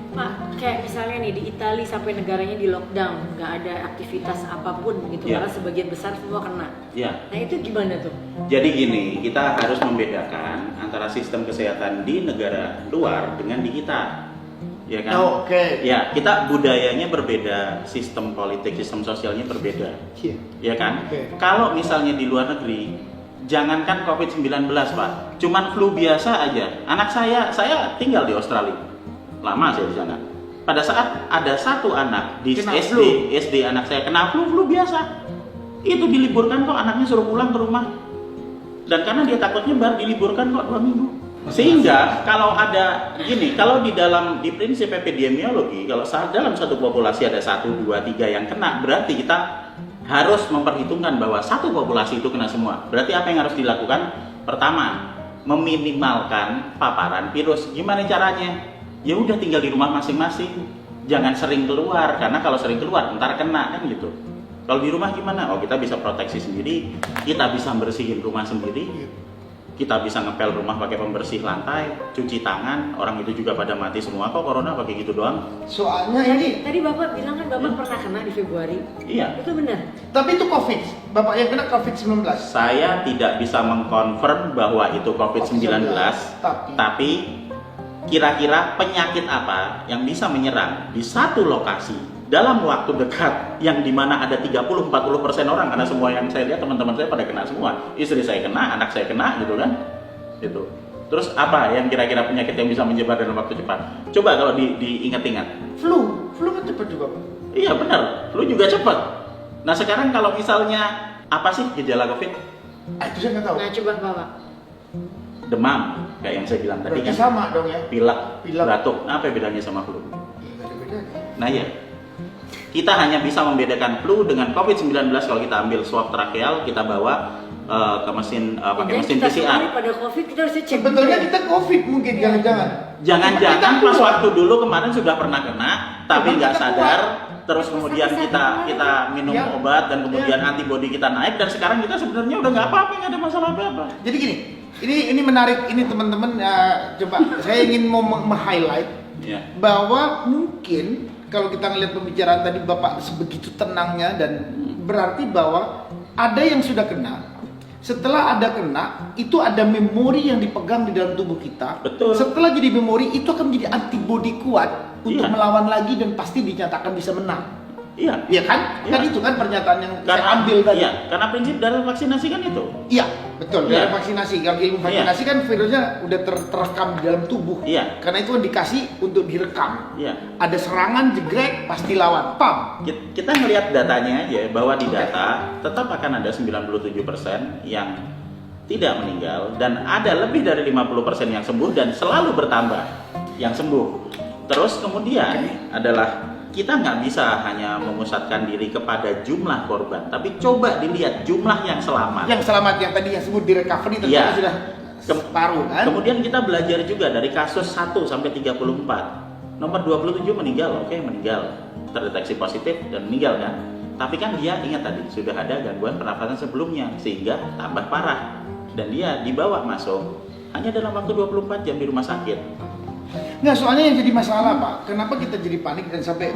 Speaker 1: Pak, kayak misalnya nih di Italia sampai negaranya di lockdown, nggak ada aktivitas apapun gitu,
Speaker 3: Iya.
Speaker 1: karena sebagian besar semua kena.
Speaker 3: Iya.
Speaker 1: Nah itu gimana tuh?
Speaker 3: Jadi gini, kita harus membedakan antara sistem kesehatan di negara luar dengan di kita. Ya kan?
Speaker 2: Oh, oke.
Speaker 3: Ya, kita budayanya berbeda, sistem politik, sistem sosialnya berbeda.
Speaker 2: Iya.
Speaker 3: Ya kan?
Speaker 2: Oke.
Speaker 3: Kalau misalnya di luar negeri, jangankan COVID-19, Pak, cuman flu biasa aja. Anak saya tinggal di Australia. Lama saya di sana. Pada saat ada satu anak di
Speaker 2: Kena
Speaker 3: SD anak saya kena flu biasa. Itu diliburkan kok, anaknya suruh pulang ke rumah. Dan karena dia takut nyebar, diliburkan kok 2 minggu. Sehingga kalau ada gini, kalau di prinsip epidemiologi, kalau dalam satu populasi ada 1, 2, 3 yang kena, berarti kita harus memperhitungkan bahwa satu populasi itu kena semua. Berarti apa yang harus dilakukan? Pertama, meminimalkan paparan virus. Gimana caranya? Ya udah tinggal di rumah masing-masing. Jangan sering keluar, karena kalau sering keluar ntar kena kan gitu. Kalau di rumah gimana? Oh, kita bisa proteksi sendiri, kita bisa bersihin rumah sendiri. Kita bisa ngepel rumah pakai pembersih lantai, cuci tangan. Orang itu juga pada mati semua kok corona pakai gitu doang.
Speaker 2: Soalnya ini,
Speaker 1: Tadi Bapak bilang kan Bapak pernah kena di Februari.
Speaker 3: Iya.
Speaker 1: Itu benar.
Speaker 2: tapi itu COVID. Bapak yang kena COVID-19.
Speaker 3: Saya tidak bisa mengkonfirm bahwa itu COVID-19, tapi kira-kira penyakit apa yang bisa menyerang di satu lokasi dalam waktu dekat yang dimana ada 30-40% orang, karena semua yang saya lihat teman-teman saya pada kena semua, istri saya kena, anak saya kena gitu kan, gitu. Terus apa yang kira-kira penyakit yang bisa menyebar dalam waktu cepat? Coba kalau diingat-ingat.
Speaker 2: Flu kan cepat juga, Pak.
Speaker 3: Iya benar, flu juga cepat. Nah sekarang kalau misalnya apa sih gejala COVID?
Speaker 2: Itu saya nggak tahu.
Speaker 1: Nah coba Bapak.
Speaker 3: Demam, kayak yang saya bilang tadi
Speaker 2: Berarti
Speaker 3: kan.
Speaker 2: sama dong ya.
Speaker 3: Pilek,
Speaker 2: Pilek.
Speaker 3: batuk. Nah, apa bedanya sama flu?
Speaker 2: Iya, nggak ada bedanya.
Speaker 3: Nah ya, kita hanya bisa membedakan flu dengan COVID-19 kalau kita ambil swab tracheal, kita bawa ke mesin pakai mesin
Speaker 1: kita semua
Speaker 3: PCR.
Speaker 1: nih pada COVID kita harus cek.
Speaker 2: Sebetulnya
Speaker 1: dulu.
Speaker 2: kita COVID mungkin jangan-jangan.
Speaker 3: Jangan-jangan
Speaker 2: Kita
Speaker 3: pas
Speaker 2: keluar.
Speaker 3: waktu dulu kemarin sudah pernah kena, tapi
Speaker 2: Cuma
Speaker 3: nggak
Speaker 2: kita
Speaker 3: sadar, terus kemudian kita minum
Speaker 2: Ya.
Speaker 3: obat dan kemudian
Speaker 2: Ya.
Speaker 3: antibodi kita naik, dan sekarang kita sebenarnya udah nggak apa-apa, nggak ada masalah apa-apa.
Speaker 2: Jadi gini, ini menarik, ini teman-teman, coba saya ingin mau highlight
Speaker 3: Ya.
Speaker 2: bahwa mungkin kalau kita ngelihat pembicaraan tadi Bapak sebegitu tenangnya, dan berarti bahwa ada yang sudah kena. Setelah ada kena, itu ada memori yang dipegang di dalam tubuh kita.
Speaker 3: Betul.
Speaker 2: Setelah jadi memori, itu akan menjadi antibodi kuat untuk
Speaker 3: Iya.
Speaker 2: melawan lagi dan pasti dinyatakan bisa menang.
Speaker 3: Iya.
Speaker 2: Iya kan?
Speaker 3: Iya.
Speaker 2: Kan itu kan pernyataan yang saya ambil tadi.
Speaker 3: Iya, karena prinsip dari vaksinasi kan itu.
Speaker 2: Iya, betul.
Speaker 3: Iya.
Speaker 2: Dari vaksinasi, kalau ilmu vaksinasi kan virusnya udah terekam di dalam tubuh.
Speaker 3: Iya.
Speaker 2: Karena itu kan dikasih untuk direkam.
Speaker 3: Iya.
Speaker 2: Ada serangan, jegrek, pasti lawan. Pam.
Speaker 3: Kita ngelihat datanya aja, bahwa di data tetap akan ada 97% yang tidak meninggal, dan ada lebih dari 50% yang sembuh, dan selalu bertambah yang sembuh. Terus kemudian adalah kita nggak bisa hanya memusatkan diri kepada jumlah korban, tapi coba dilihat jumlah yang selamat.
Speaker 2: Yang selamat yang tadi yang sebut di recovery ternyata
Speaker 3: Iya.
Speaker 2: sudah separuh kan?
Speaker 3: Kemudian kita belajar juga dari kasus 1 sampai 34. Nomor 27 meninggal, oke, meninggal. Terdeteksi positif dan meninggal kan. Tapi kan dia ingat tadi sudah ada gangguan pernafasan sebelumnya, sehingga tambah parah. Dan dia dibawa masuk hanya dalam waktu 24 jam di rumah sakit.
Speaker 2: Nggak, soalnya yang jadi masalah Pak, kenapa kita jadi panik dan sampai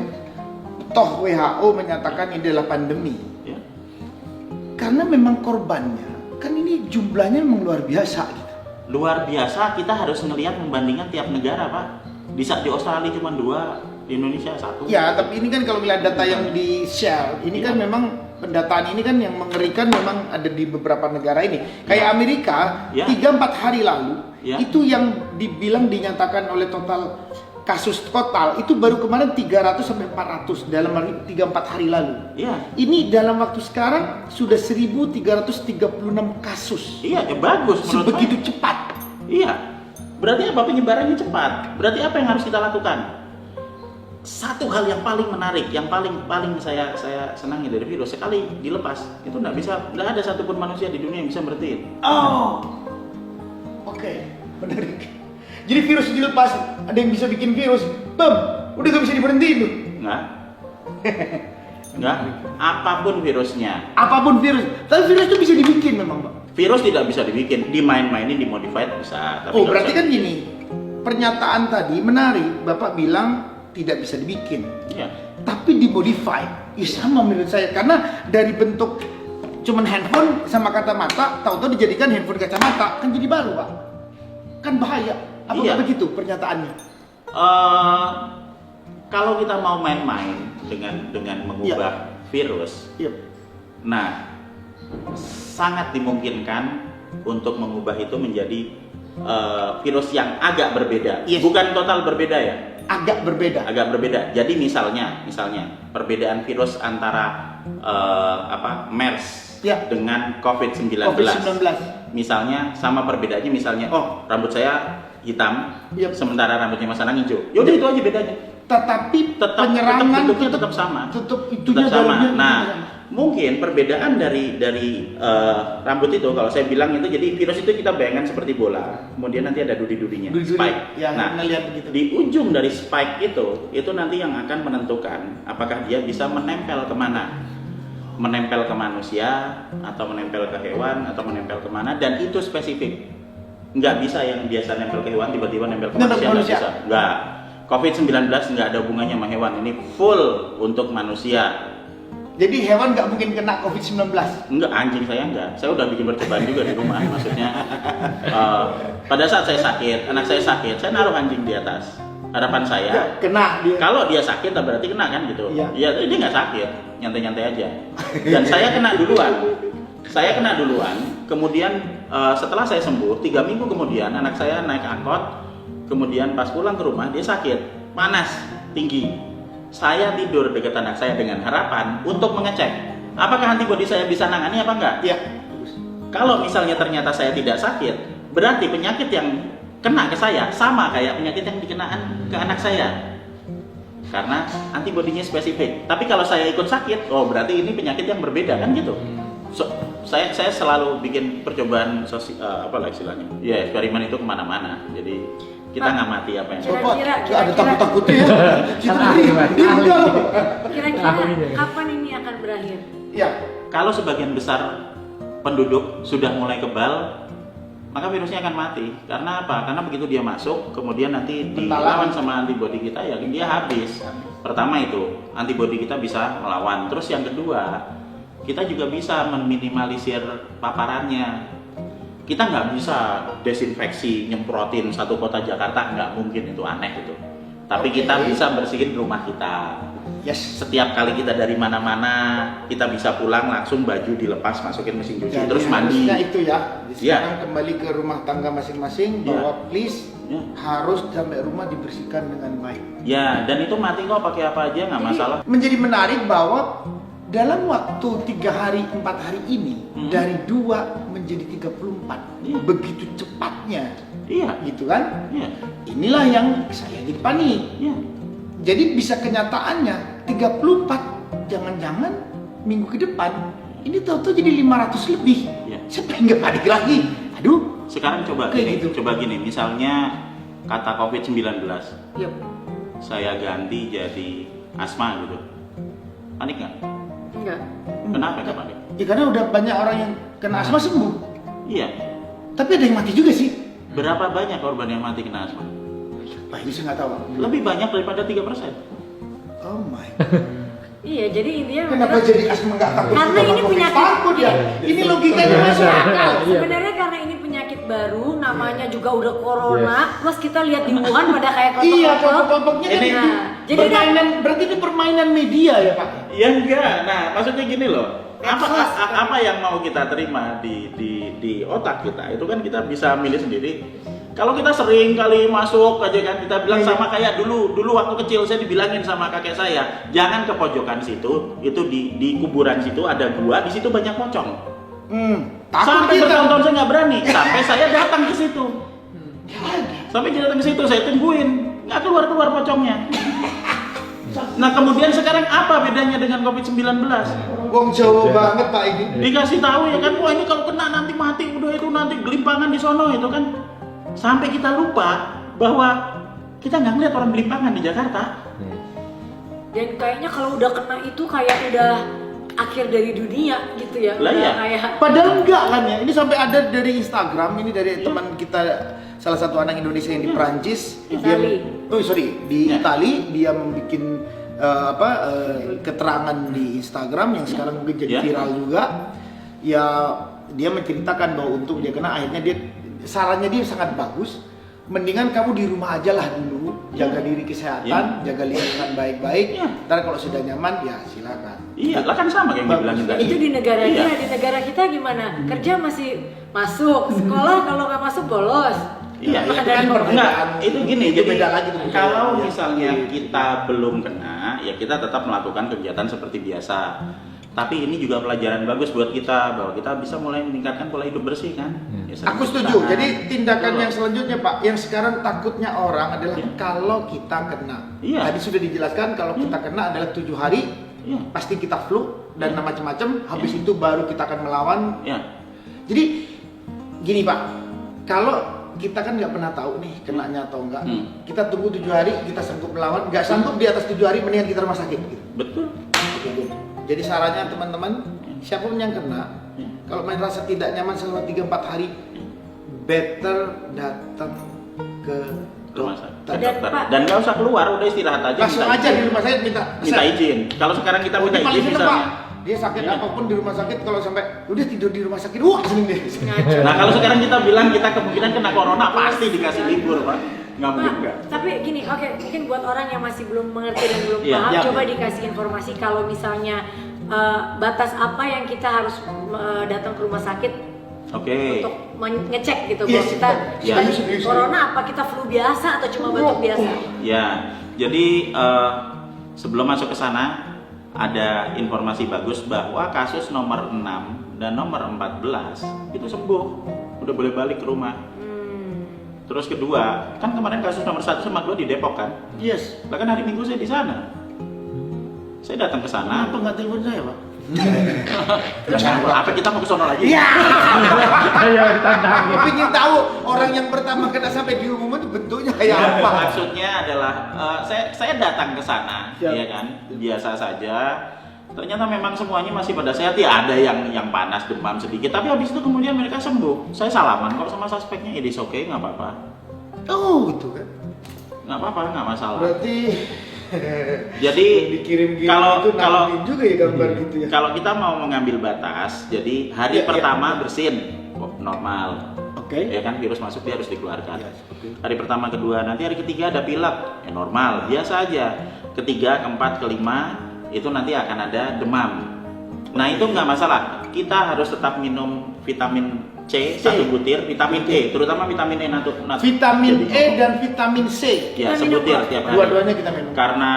Speaker 2: toh WHO menyatakan ini adalah pandemi?
Speaker 3: Ya.
Speaker 2: Karena memang korbannya, kan ini jumlahnya memang luar biasa gitu.
Speaker 3: Luar biasa, kita harus ngelihat membandingkan tiap negara, Pak. Di Australia cuma 2, di Indonesia 1.
Speaker 2: Ya, tapi ini kan kalau lihat data yang di share, ini kan memang pendataan ini kan yang mengerikan memang ada di beberapa negara ini. Kayak Amerika,
Speaker 3: Ya.
Speaker 2: 3-4 hari lalu,
Speaker 3: Ya.
Speaker 2: itu yang dibilang dinyatakan oleh total kasus total, itu baru kemarin 300 sampai 400 dalam 3-4 hari lalu.
Speaker 3: Iya.
Speaker 2: Ini dalam waktu sekarang sudah 1336 kasus.
Speaker 3: Iya, ya bagus menurut
Speaker 2: Sebegitu
Speaker 3: saya.
Speaker 2: cepat.
Speaker 3: Iya. Berarti apa? Penyebarannya cepat. Berarti apa yang harus kita lakukan? Satu hal yang paling menarik, yang paling saya senangi dari virus, sekali dilepas itu nggak ada satupun manusia di dunia yang bisa berhentiin.
Speaker 2: Oh, oke, menarik. Jadi virus dilepas, ada yang bisa bikin virus, bam, udah gak bisa diberhentiin tuh.
Speaker 3: Nggak. Apapun virusnya.
Speaker 2: Apapun virus, tapi virus itu bisa dibikin memang, Pak.
Speaker 3: Virus tidak bisa dibikin, dimain-mainin, dimodified bisa. Tapi
Speaker 2: Oh,
Speaker 3: nggak
Speaker 2: berarti
Speaker 3: bisa.
Speaker 2: kan gini, pernyataan tadi menarik, Bapak bilang tidak bisa dibikin,
Speaker 3: Iya.
Speaker 2: tapi dimodify. Ya sama menurut saya, karena dari bentuk cuman handphone sama kacamata, tahu-tahu dijadikan handphone kacamata, kan jadi baru, Pak. Kan bahaya. Apa
Speaker 3: Iya.
Speaker 2: nggak begitu pernyataannya?
Speaker 3: Kalau kita mau main-main dengan mengubah virus,
Speaker 2: Iya.
Speaker 3: nah sangat dimungkinkan untuk mengubah itu menjadi virus yang agak berbeda.
Speaker 2: Yes.
Speaker 3: Bukan total berbeda ya,
Speaker 2: Agak berbeda.
Speaker 3: agak berbeda. Jadi misalnya perbedaan virus antara MERS
Speaker 2: Ya.
Speaker 3: dengan COVID-19.
Speaker 2: COVID-19.
Speaker 3: Misalnya sama perbedaannya, misalnya rambut saya hitam,
Speaker 2: Yep.
Speaker 3: sementara rambutnya Mas Anang hijau. Yaudah itu aja bedanya.
Speaker 2: Tetapi
Speaker 3: Tetap
Speaker 2: penyerangan
Speaker 3: bentuknya tetap sama.
Speaker 2: Tetap itunya
Speaker 3: Tetap sama.
Speaker 2: dalamnya
Speaker 3: Nah,
Speaker 2: tetap sama.
Speaker 3: mungkin perbedaan dari rambut itu, kalau saya bilang itu, jadi virus itu kita bayangkan seperti bola, kemudian nanti ada duri-durinya,
Speaker 2: Duri-duri,
Speaker 3: spike.
Speaker 2: ya,
Speaker 3: Nah,
Speaker 2: ngelihat begitu.
Speaker 3: di ujung dari spike itu nanti yang akan menentukan apakah dia bisa menempel kemana, menempel ke manusia atau menempel ke hewan atau menempel kemana, dan itu spesifik. Nggak bisa yang biasa nempel ke hewan tiba-tiba nempel ke
Speaker 2: Nempel ke
Speaker 3: manusia, nggak
Speaker 2: manusia.
Speaker 3: bisa. Nggak. COVID-19 nggak ada hubungannya sama hewan, ini full untuk manusia.
Speaker 2: Jadi hewan nggak mungkin kena COVID-19.
Speaker 3: Enggak, anjing saya enggak. Saya udah bikin percobaan juga di rumah. Maksudnya pada saat saya sakit, anak saya sakit, saya naruh anjing di atas. Harapan saya,
Speaker 2: Ya, kena dia.
Speaker 3: kalau dia sakit berarti kena kan gitu.
Speaker 2: Iya.
Speaker 3: Ya, dia nggak sakit, nyantai-nyantai aja. Dan saya kena duluan. Kemudian setelah saya sembuh, 3 minggu kemudian anak saya naik angkot. Kemudian pas pulang ke rumah dia sakit, panas, tinggi. Saya tidur dekat anak saya dengan harapan untuk mengecek apakah antibodi saya bisa nangani apa enggak.
Speaker 2: Ya.
Speaker 3: Kalau misalnya ternyata saya tidak sakit, berarti penyakit yang kena ke saya sama kayak penyakit yang dikenaan ke anak saya. Karena antibodinya spesifik. Tapi kalau saya ikut sakit, oh berarti ini penyakit yang berbeda kan gitu. Saya selalu bikin percobaan apa lah istilahnya? Ya, eksperimen itu kemana-mana. Jadi kita nggak mati apa yang
Speaker 2: Bapak
Speaker 1: Kira-kira-
Speaker 2: nggak ada
Speaker 1: kira-kira-
Speaker 2: takut-takutnya ya. Kita
Speaker 4: Ahli, Pak.
Speaker 2: ini enggak loh.
Speaker 1: Kira-kira
Speaker 4: Ahli deh.
Speaker 1: kapan ini akan berakhir?
Speaker 2: Ya,
Speaker 3: Kalau sebagian besar penduduk sudah mulai kebal, maka virusnya akan mati. Karena apa? Karena begitu dia masuk, kemudian nanti dilawan sama antibodi kita, ya dia habis. Pertama itu, antibodi kita bisa melawan. Terus yang kedua, kita juga bisa meminimalisir paparannya. Kita nggak bisa desinfeksi, nyemprotin satu kota Jakarta, nggak mungkin, itu aneh itu. Tapi
Speaker 2: Oke.
Speaker 3: kita bisa bersihin rumah kita.
Speaker 2: yes.
Speaker 3: Setiap kali kita dari mana-mana, kita bisa pulang langsung baju dilepas, masukin mesin cuci,
Speaker 2: Jadi
Speaker 3: terus mandi.
Speaker 2: harusnya itu ya.
Speaker 3: Iya.
Speaker 2: Sekarang kembali ke rumah tangga masing-masing
Speaker 3: Iya.
Speaker 2: bahwa please
Speaker 3: Ya.
Speaker 2: harus sampai rumah dibersihkan dengan baik.
Speaker 3: Ya, dan itu mati kok pakai apa aja nggak masalah.
Speaker 2: Menjadi menarik bahwa dalam waktu 3 hari 4 hari ini dari 2 menjadi 34
Speaker 3: Iya.
Speaker 2: begitu cepatnya,
Speaker 3: Iya,
Speaker 2: gitu kan?
Speaker 3: iya,
Speaker 2: Inilah yang saya jadi panik.
Speaker 3: iya.
Speaker 2: Jadi bisa kenyataannya 34, jangan-jangan minggu ke depan ini tahu-tahu jadi 500 lebih.
Speaker 3: Iya.
Speaker 2: Siapa yang nggak panik lagi? Aduh,
Speaker 3: Sekarang coba
Speaker 2: Kayak
Speaker 3: gini,
Speaker 2: gitu.
Speaker 3: coba gini, misalnya kata COVID-19,
Speaker 1: Yup.
Speaker 3: saya ganti jadi asma gitu. Panik nggak?
Speaker 1: Enggak.
Speaker 3: Kenapa nggak panik?
Speaker 2: ya karena udah banyak orang yang kena asma sembuh.
Speaker 3: Iya.
Speaker 2: Tapi ada yang mati juga sih.
Speaker 3: Berapa banyak korban yang mati kena asma?
Speaker 2: Wah, ini saya nggak tahu.
Speaker 3: Lebih banyak daripada 3%.
Speaker 2: Oh my.
Speaker 1: Iya, jadi intinya
Speaker 2: Kenapa
Speaker 1: memang-
Speaker 2: jadi asma nggak takut?
Speaker 1: Karena
Speaker 2: Kenapa
Speaker 1: ini
Speaker 2: COVID
Speaker 1: penyakit.
Speaker 2: takut ya? Ini logikanya masuk akal.
Speaker 4: Iya.
Speaker 1: Sebenarnya karena ini penyakit baru, namanya juga udah corona, plus kita lihat di Wuhan pada kayak
Speaker 2: Iya,
Speaker 1: kelompok-kelompok.
Speaker 2: kelompok-kelompoknya kan
Speaker 3: Ini-
Speaker 2: itu.
Speaker 1: Nah, jadi
Speaker 2: Permainan, berarti ini permainan media ya Pak?
Speaker 3: Ya enggak. Nah, maksudnya gini loh. Apa
Speaker 1: Medsos,
Speaker 3: apa yang mau kita terima di otak kita? Itu kan kita bisa milih sendiri. Kalau kita sering kali masuk aja kan, kita bilang
Speaker 2: Iya.
Speaker 3: sama kayak dulu waktu kecil saya dibilangin sama kakek saya, jangan ke pojokan situ, itu di kuburan situ ada gua, di situ banyak pocong.
Speaker 2: Takut
Speaker 3: Sampai
Speaker 2: kita.
Speaker 3: bertahun-tahun saya nggak berani, sampai saya datang ke situ.
Speaker 2: Nggak ada.
Speaker 3: Sampai dia datang ke situ, saya tungguin, nggak keluar pocongnya. Nah kemudian sekarang apa bedanya dengan COVID-19?
Speaker 2: Wong Jawa banget Pak ini.
Speaker 3: Dikasih tahu ya kan, wah ini kalau kena nanti mati, udah itu nanti gelimpangan di sono itu kan. Sampai kita lupa bahwa kita nggak ngeliat orang gelimpangan di Jakarta.
Speaker 1: Dan kayaknya kalau udah kena itu kayak udah akhir dari dunia gitu ya.
Speaker 3: Lah
Speaker 1: Udah
Speaker 3: iya.
Speaker 1: kayak
Speaker 2: Padahal enggak kan ya. Ini sampai ada dari Instagram, ini dari
Speaker 3: Iya.
Speaker 2: teman kita salah satu anak Indonesia yang di
Speaker 3: Iya.
Speaker 2: Prancis.
Speaker 1: Itali.
Speaker 2: Di
Speaker 3: Iya.
Speaker 2: Itali dia membuat keterangan di Instagram yang sekarang mungkin jadi
Speaker 3: Iya.
Speaker 2: viral juga. Ya dia menceritakan bahwa untuk dia kena akhirnya dia sarannya dia sangat bagus. Mendingan kamu di rumah aja lah dulu, jaga diri kesehatan, jaga lingkungan baik-baik.
Speaker 3: Iya.
Speaker 2: Ntar kalau sudah nyaman ya silakan.
Speaker 3: Iya, lah kan sama kayak yang dibilangin tadi.
Speaker 1: itu di negara
Speaker 3: Iya.
Speaker 1: dia, di negara kita gimana? Kerja masih masuk, sekolah kalau nggak masuk bolos.
Speaker 3: Iya,
Speaker 2: Itu
Speaker 3: iya.
Speaker 2: kan perbedaan.
Speaker 3: Enggak, itu gini,
Speaker 2: Itu
Speaker 3: jadi
Speaker 2: beda lagi tuh.
Speaker 3: kalau
Speaker 2: Iya.
Speaker 3: misalnya kita belum kena, ya kita tetap melakukan kegiatan seperti biasa. Tapi ini juga pelajaran bagus buat kita bahwa kita bisa mulai meningkatkan pola hidup bersih kan. Ya, sering
Speaker 2: Aku
Speaker 3: cuci
Speaker 2: setuju.
Speaker 3: tangan.
Speaker 2: Jadi tindakan
Speaker 3: Betul.
Speaker 2: yang selanjutnya Pak, yang sekarang takutnya orang adalah
Speaker 3: Iya.
Speaker 2: kalau kita kena.
Speaker 3: Iya.
Speaker 2: Tadi sudah dijelaskan kalau kita kena adalah 7 hari,
Speaker 3: Iya.
Speaker 2: pasti kita flu dan
Speaker 3: Iya.
Speaker 2: macam-macam. Habis
Speaker 3: Iya.
Speaker 2: itu baru kita akan melawan.
Speaker 3: Ya.
Speaker 2: Jadi gini Pak, kalau kita kan nggak pernah tahu nih kenanya atau enggak. Kita tunggu 7 hari, kita sanggup melawan. Nggak sanggup di atas 7 hari, mendingan kita rumah sakit. Gitu.
Speaker 3: Betul.
Speaker 2: Jadi sarannya teman-teman, siapapun yang kena, kalau main rasa tidak nyaman selama 3-4 hari, better datang ke
Speaker 3: Rumah sakit.
Speaker 2: dokter.
Speaker 1: Dan,
Speaker 3: Dokter.
Speaker 1: Pak-
Speaker 3: Dan nggak usah keluar, udah istirahat aja.
Speaker 2: Langsung
Speaker 3: minta
Speaker 2: aja
Speaker 3: izin.
Speaker 2: di rumah sakit minta
Speaker 3: Izin. Kalau sekarang kita
Speaker 2: Oh,
Speaker 3: minta
Speaker 2: ini paling
Speaker 3: izin
Speaker 2: seneng, Pak.
Speaker 3: misalnya.
Speaker 2: Dia sakit
Speaker 3: Iya.
Speaker 2: apapun di rumah sakit, kalau sampai udah tidur di rumah sakit, wah seneng deh.
Speaker 1: Ngaco.
Speaker 3: Nah kalau sekarang kita bilang kita kemungkinan kena corona pasti dikasih libur pak, nggak
Speaker 1: Pak,
Speaker 3: mungkin nggak.
Speaker 1: tapi gini, oke, mungkin buat orang yang masih belum mengerti dan belum
Speaker 3: Iya,
Speaker 1: paham,
Speaker 2: iya.
Speaker 1: coba dikasih informasi kalau misalnya batas apa yang kita harus datang ke rumah sakit
Speaker 3: Oke.
Speaker 1: untuk ngecek gitu,
Speaker 2: Yes,
Speaker 1: bahwa kita
Speaker 3: iya.
Speaker 1: kita
Speaker 2: Serius.
Speaker 1: corona apa kita flu biasa atau cuma batuk biasa?
Speaker 3: Ya, jadi sebelum masuk ke sana ada informasi bagus bahwa kasus nomor 6 dan nomor 14 itu sembuh, udah boleh balik ke rumah. Terus kedua, kan kemarin kasus nomor 1 sama 2 di Depok kan?
Speaker 2: Yes.
Speaker 3: Lah kan hari Minggu saya di sana. Saya datang ke sana.
Speaker 2: Kenapa nggak telepon saya Pak?
Speaker 3: Apa kita mau ke sono lagi?
Speaker 2: Iya.
Speaker 4: Ayo ditantang.
Speaker 2: Gue ingin tahu orang yang pertama kena sampai diumumin itu bentuknya kayak apa.
Speaker 3: Maksudnya adalah saya datang ke sana,
Speaker 2: Ya.
Speaker 3: ya kan, biasa saja. Ternyata memang semuanya masih pada sehat, ya ada yang panas, demam sedikit, tapi habis itu kemudian mereka sembuh. Saya salaman kok sama suspeknya, it is okay, nggak apa-apa,
Speaker 2: Oh gitu kan.
Speaker 3: nggak apa-apa, nggak masalah.
Speaker 2: Berarti
Speaker 3: Jadi
Speaker 2: dikirim-kirim
Speaker 3: kalau-
Speaker 2: itu
Speaker 3: kalau-
Speaker 2: nangkepin juga ya gambar gitu ya.
Speaker 3: Kalau kita mau mengambil batas, jadi hari
Speaker 2: Ya,
Speaker 3: pertama
Speaker 2: ya.
Speaker 3: bersin, normal.
Speaker 2: Oke.
Speaker 3: Ya kan, virus masuk dia harus dikeluarkan.
Speaker 2: Ya, seperti itu.
Speaker 3: Hari pertama, kedua, nanti hari ketiga ada pilek, ya normal, biasa aja. Ketiga, keempat, kelima itu nanti akan ada demam. Nah itu nggak masalah. Kita harus tetap minum vitamin C, 1 butir, vitamin E, terutama vitamin E
Speaker 2: Vitamin
Speaker 3: Jadi,
Speaker 2: E dan vitamin C.
Speaker 3: ya
Speaker 1: Kita minum
Speaker 3: sebutir
Speaker 1: kok.
Speaker 3: tiap hari.
Speaker 2: Dua-duanya kita minum.
Speaker 3: Karena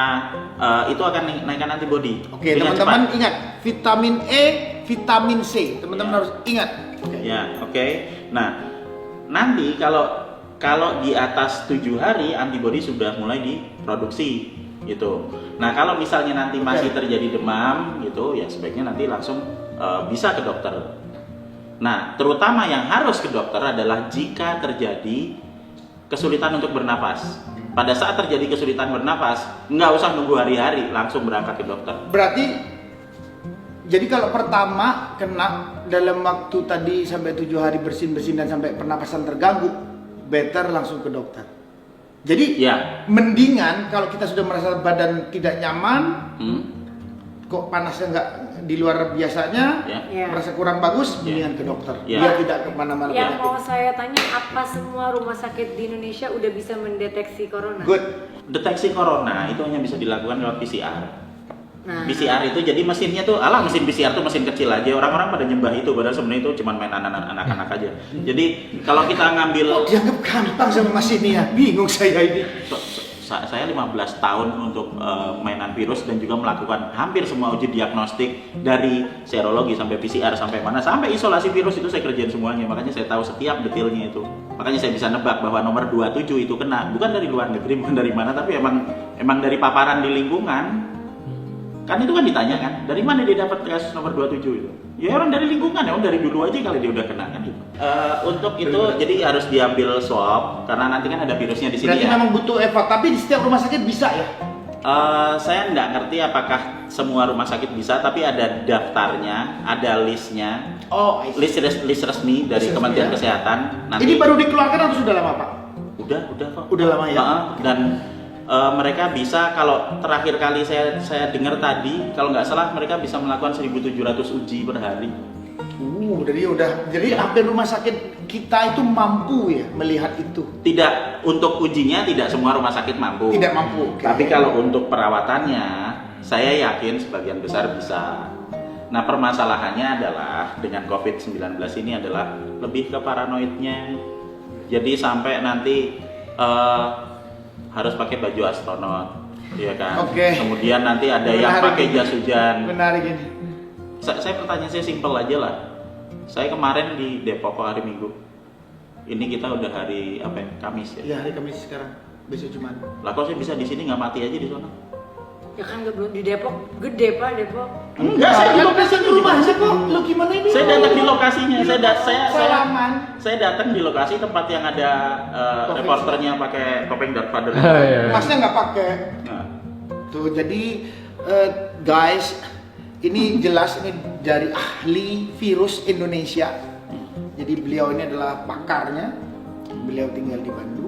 Speaker 3: itu akan naikkan antibody.
Speaker 2: Oke,
Speaker 3: dengan
Speaker 2: teman-teman
Speaker 3: cepat.
Speaker 2: ingat, vitamin E, vitamin C. Teman-teman
Speaker 3: Ya.
Speaker 2: harus ingat. Oke.
Speaker 3: Ya, oke. Nah, nanti kalau di atas 7 hari antibody sudah mulai diproduksi gitu. Nah, kalau misalnya nanti masih terjadi demam gitu, ya sebaiknya nanti langsung bisa ke dokter. Nah, terutama yang harus ke dokter adalah jika terjadi kesulitan untuk bernapas. Pada saat terjadi kesulitan bernapas, nggak usah nunggu hari-hari, langsung berangkat ke dokter.
Speaker 2: Berarti jadi kalau pertama kena dalam waktu tadi sampai 7 hari bersin-bersin dan sampai pernapasan terganggu, better langsung ke dokter. Jadi
Speaker 3: Ya.
Speaker 2: mendingan kalau kita sudah merasa badan tidak nyaman, kok panasnya nggak di luar biasanya,
Speaker 3: Ya.
Speaker 1: Ya.
Speaker 2: merasa kurang bagus,
Speaker 3: Ya.
Speaker 2: mendingan ke dokter.
Speaker 3: Ya.
Speaker 2: Biar tidak kemana-mana
Speaker 1: Yang mau
Speaker 2: penyakit.
Speaker 1: saya tanya, apa semua rumah sakit di Indonesia udah bisa mendeteksi corona?
Speaker 2: Good.
Speaker 3: Deteksi corona itu hanya bisa dilakukan lewat PCR.
Speaker 1: Nah,
Speaker 3: PCR itu jadi mesinnya tuh, mesin PCR tuh mesin kecil aja, orang-orang pada nyembah itu, padahal sebenarnya itu cuma main anak-anak aja. Jadi kalau kita ngambil,
Speaker 2: Kok dianggap gampang sama Mas ini ya? Bingung saya ini.
Speaker 3: saya 15 tahun untuk mainan virus dan juga melakukan hampir semua uji diagnostik dari serologi sampai PCR sampai mana, sampai isolasi virus itu saya kerjain semuanya, makanya saya tahu setiap detailnya itu. Makanya saya bisa nebak bahwa nomor 27 itu kena, bukan dari luar negeri, bukan dari mana, tapi emang dari paparan di lingkungan. Kan itu kan ditanya kan, dari mana dia dapat kasus nomor 27 itu? Ya orang dari lingkungan, ya dari dulu aja kali dia udah kena kan itu. Untuk itu jadi harus diambil swab karena nanti kan ada virusnya di sini.
Speaker 2: Berarti
Speaker 3: Ya.
Speaker 2: memang butuh evaluasi, tapi di setiap rumah sakit bisa ya?
Speaker 3: Saya nggak ngerti apakah semua rumah sakit bisa, tapi ada daftarnya, ada listnya,
Speaker 2: Oh,
Speaker 3: list resmi dari
Speaker 2: List resmi,
Speaker 3: Kementerian
Speaker 2: ya.
Speaker 3: Kesehatan.
Speaker 2: Ini baru dikeluarkan atau sudah lama Pak?
Speaker 3: Udah kok.
Speaker 2: Udah lama ya?
Speaker 3: Dan mereka bisa, kalau terakhir kali saya dengar tadi, kalau nggak salah mereka bisa melakukan 1.700 uji per hari.
Speaker 2: Jadi hampir rumah sakit kita itu mampu ya melihat itu.
Speaker 3: Tidak, untuk ujinya tidak semua rumah sakit mampu.
Speaker 2: Tidak mampu. Oke.
Speaker 3: Tapi kalau untuk perawatannya, saya yakin sebagian besar bisa. Nah, permasalahannya adalah dengan COVID-19 ini adalah lebih ke paranoidnya. Jadi sampai nanti harus pakai baju astronot, ya kan?
Speaker 2: Oke.
Speaker 3: Kemudian nanti ada yang
Speaker 2: Menarik
Speaker 3: pakai
Speaker 2: ini.
Speaker 3: jas hujan.
Speaker 2: Menarik ini.
Speaker 3: Saya pertanyaan saya simpel aja lah. Saya kemarin di Depok kok hari Minggu. Ini kita udah hari apa ya? Kamis ya.
Speaker 2: Iya, hari Kamis sekarang. Besok Jumat.
Speaker 3: Lah kok saya bisa di sini nggak mati aja di sana?
Speaker 1: ya kan nggak belum di Depok, gede Pak Depok.
Speaker 3: Enggak, saya di lokasinya
Speaker 2: rumahnya kok. Lo gimana ini?
Speaker 3: Saya datang di lokasinya.
Speaker 2: Salaman.
Speaker 3: Saya datang di lokasi tempat yang ada
Speaker 2: Topeng.
Speaker 3: reporternya pakai topeng Darth Vader.
Speaker 4: Oh, iya.
Speaker 2: Masnya nggak pakai.
Speaker 3: Nah,
Speaker 2: Tuh, jadi guys, ini jelas ini dari ahli virus Indonesia. Jadi beliau ini adalah pakarnya. Beliau tinggal di Bandung.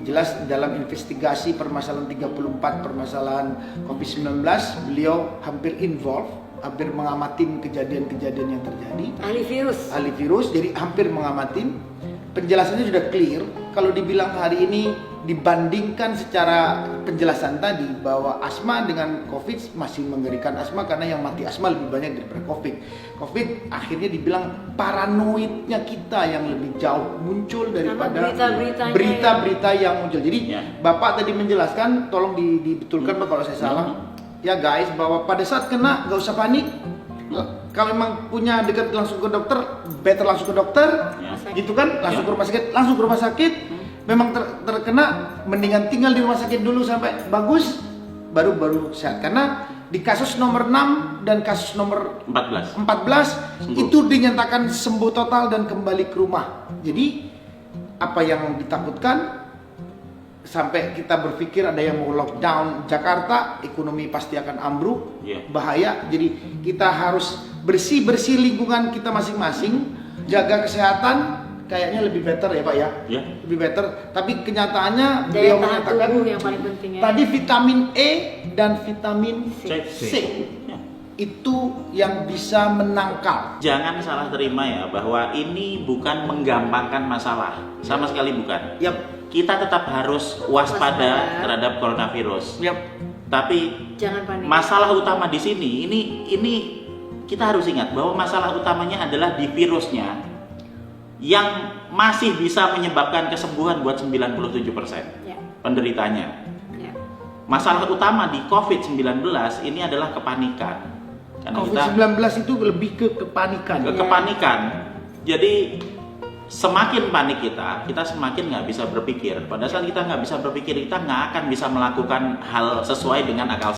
Speaker 2: Jelas dalam investigasi permasalahan 34 permasalahan COVID-19, beliau hampir involved, hampir mengamatin kejadian-kejadian yang terjadi.
Speaker 1: Ahli virus.
Speaker 2: Jadi hampir mengamatin. Penjelasannya sudah clear. Kalau dibilang hari ini dibandingkan secara penjelasan tadi bahwa asma dengan COVID masih mengerikan asma karena yang mati asma lebih banyak daripada COVID. COVID akhirnya dibilang paranoidnya kita yang lebih jauh muncul daripada
Speaker 1: berita-beritanya
Speaker 2: berita-berita yang muncul. Jadi
Speaker 3: Ya.
Speaker 2: Bapak tadi menjelaskan, tolong dibetulkan Pak kalau saya salah. Ya guys, bahwa pada saat kena gak usah panik. Kalau memang punya dekat langsung ke dokter, better langsung ke dokter.
Speaker 3: ya.
Speaker 2: Gitu kan, langsung
Speaker 3: Ya.
Speaker 2: ke rumah sakit, langsung ke rumah sakit. Memang terkena, mendingan tinggal di rumah sakit dulu sampai bagus, baru sehat. Karena di kasus nomor 6 dan kasus nomor
Speaker 3: 14.
Speaker 2: 14
Speaker 3: Sembuh.
Speaker 2: itu dinyatakan sembuh total dan kembali ke rumah. Jadi apa yang ditakutkan sampai kita berpikir ada yang mau lockdown Jakarta, ekonomi pasti akan ambruk,
Speaker 3: Iya.
Speaker 2: bahaya. Jadi kita harus bersih lingkungan kita masing-masing, jaga kesehatan. Kayaknya lebih better ya Pak ya,
Speaker 3: Ya.
Speaker 2: lebih better. Tapi kenyataannya
Speaker 1: Daya
Speaker 2: beliau
Speaker 1: tahan
Speaker 2: menyatakan
Speaker 1: tubuh yang paling penting ya.
Speaker 2: tadi vitamin E dan vitamin
Speaker 3: C.
Speaker 2: C itu yang bisa menangkal.
Speaker 3: Jangan salah terima ya bahwa ini bukan menggampangkan masalah, sama sekali bukan.
Speaker 2: Yap,
Speaker 3: Kita tetap harus waspada terhadap coronavirus.
Speaker 2: yap.
Speaker 3: Tapi
Speaker 1: Jangan panik.
Speaker 3: masalah utama di sini ini kita harus ingat bahwa masalah utamanya adalah di virusnya yang masih bisa menyebabkan kesembuhan buat 97%
Speaker 1: Ya.
Speaker 3: penderitanya.
Speaker 1: Ya.
Speaker 3: Masalah utama di COVID-19 ini adalah kepanikan. Karena kita
Speaker 2: COVID-19 itu lebih ke kepanikan.
Speaker 3: kepanikan. Jadi semakin panik kita semakin nggak bisa berpikir. Pada saat kita nggak bisa berpikir, kita nggak akan bisa melakukan hal sesuai dengan akal